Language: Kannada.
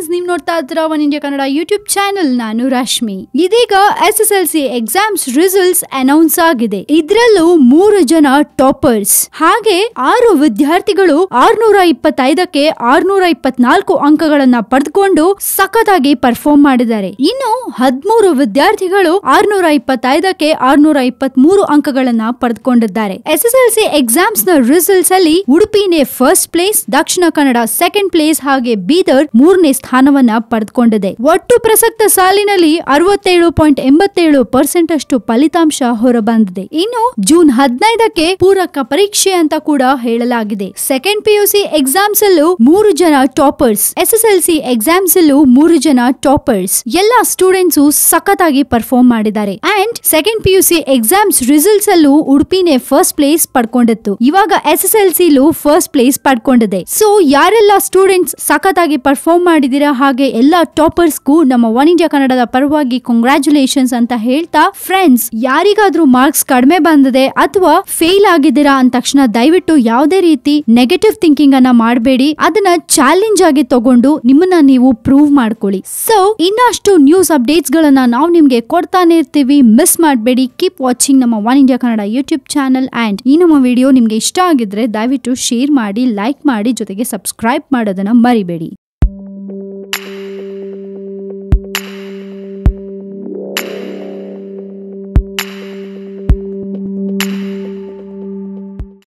ಫ್ರೆಂಡ್ಸ್, ನೀವು ನೋಡ್ತಾ ಇದ್ದೀರಾ one India Kannada YouTube channel. ನಾನು ರಶ್ಮಿ. ಇದೀಗ SSLC ಎಕ್ಸಾಮ್ಸ್ ರಿಸಲ್ಟ್ಸ್ ಅನೌನ್ಸ್ ಆಗಿದೆ. ಇದರಲ್ಲೂ 3 ಜನ ಟಾಪರ್ಸ್ ಹಾಗೆ 6 ವಿದ್ಯಾರ್ಥಿಗಳು 625ಕ್ಕೆ 624 ಅಂಕಗಳನ್ನ ಪಡೆದುಕೊಂಡು ಸಖತ್ತಾಗಿ ಪರ್ಫಾರ್ಮ್ ಮಾಡಿದ್ದಾರೆ. ಇನ್ನು 13 ವಿದ್ಯಾರ್ಥಿಗಳು 625ಕ್ಕೆ 623 ಅಂಕಗಳನ್ನ ಪಡೆದುಕೊಂಡಿದ್ದಾರೆ. SSLC ಎಕ್ಸಾಮ್ಸ್ ನ ರಿಸಲ್ಟ್ಸ್ ಅಲ್ಲಿ ಉಡುಪಿನೇ first place, Dakshina Kannada second place ಹಾಗೆ ಬೀದರ್ 3ನೇ ಸ್ಥಾನವನ್ನ ಪಡೆದುಕೊಂಡಿದೆ. ಒಟ್ಟು ಪ್ರಸಕ್ತ ಸಾಲಿನಲ್ಲಿ 67.87% ಅಷ್ಟು ಫಲಿತಾಂಶ ಹೊರಬಂದಿದೆ. ಇನ್ನು ಜೂನ್ 15ಕ್ಕೆ ಪೂರಕ ಪರೀಕ್ಷೆ ಅಂತ ಕೂಡ ಹೇಳಲಾಗಿದೆ. ಸೆಕೆಂಡ್ PUC ಎಕ್ಸಾಮ್ಸ್ ಅಲ್ಲೂ 3 ಜನ ಟಾಪರ್ಸ್, SSLC ಎಕ್ಸಾಮ್ಸ್ ಅಲ್ಲೂ 3 ಜನ ಟಾಪರ್ಸ್. ಎಲ್ಲಾ ಸ್ಟೂಡೆಂಟ್ಸ್ ಸಖತ್ತಾಗಿ ಪರ್ಫಾರ್ಮ್ ಮಾಡಿದ್ದಾರೆ. And second PUC exams results ಅಲ್ಲೂ ಉಡುಪಿನೇ ಫಸ್ಟ್ ಪ್ಲೇಸ್ ಪಡ್ಕೊಂಡಿತ್ತು. ಇವಾಗ SSLC ಲೂ ಫಸ್ಟ್ ಪ್ಲೇಸ್ ಪಡ್ಕೊಂಡಿದೆ. ಸೊ ಯಾರೆಲ್ಲ ಸ್ಟೂಡೆಂಟ್ಸ್ ಸಖತ್ತಾಗಿ ಪರ್ಫಾರ್ಮ್ ಮಾಡಿದೀರಾ ಹಾಗೆ ಎಲ್ಲಾ ಟಾಪರ್ಸ್ಗೂ ನಮ್ಮ ಒನ್ ಇಂಡಿಯಾ ಕನ್ನಡದ ಪರವಾಗಿ ಕಂಗ್ರಾಚುಲೇಷನ್ಸ್ ಅಂತ ಹೇಳ್ತಾ, ಫ್ರೆಂಡ್ಸ್ ಯಾರಿಗಾದ್ರೂ ಮಾರ್ಕ್ಸ್ ಕಡಿಮೆ ಬಂದಿದೆ ಅಥವಾ ಫೇಲ್ ಆಗಿದ್ದೀರಾ ಅಂದ ತಕ್ಷಣ ದಯವಿಟ್ಟು ಯಾವುದೇ ರೀತಿ ನೆಗೆಟಿವ್ ಥಿಂಕಿಂಗ್ ಅನ್ನ ಮಾಡಬೇಡಿ. ಅದನ್ನ ಚಾಲೆಂಜ್ ಆಗಿ ತಗೊಂಡು ನಿಮ್ಮನ್ನ ನೀವು ಪ್ರೂವ್ ಮಾಡ್ಕೊಳ್ಳಿ. ಸೊ ಇನ್ನಷ್ಟು ನ್ಯೂಸ್ ಅಪ್ಡೇಟ್ಸ್ ಗಳನ್ನ ನಾವು ನಿಮ್ಗೆ ಕೊಡ್ತಾನೆ ಇರ್ತೀವಿ. ಮಿಸ್ ಮಾಡಬೇಡಿ. ಕೀಪ್ ವಾಚಿಂಗ್ ನಮ್ಮ one India Kannada YouTube channel. And ಈ ನಮ್ಮ ವಿಡಿಯೋ ನಿಮ್ಗೆ ಇಷ್ಟ ಆಗಿದ್ರೆ ದಯವಿಟ್ಟು ಶೇರ್ ಮಾಡಿ, ಲೈಕ್ ಮಾಡಿ, ಜೊತೆಗೆ ಸಬ್ಸ್ಕ್ರೈಬ್ ಮಾಡೋದನ್ನ ಮರಿಬೇಡಿ.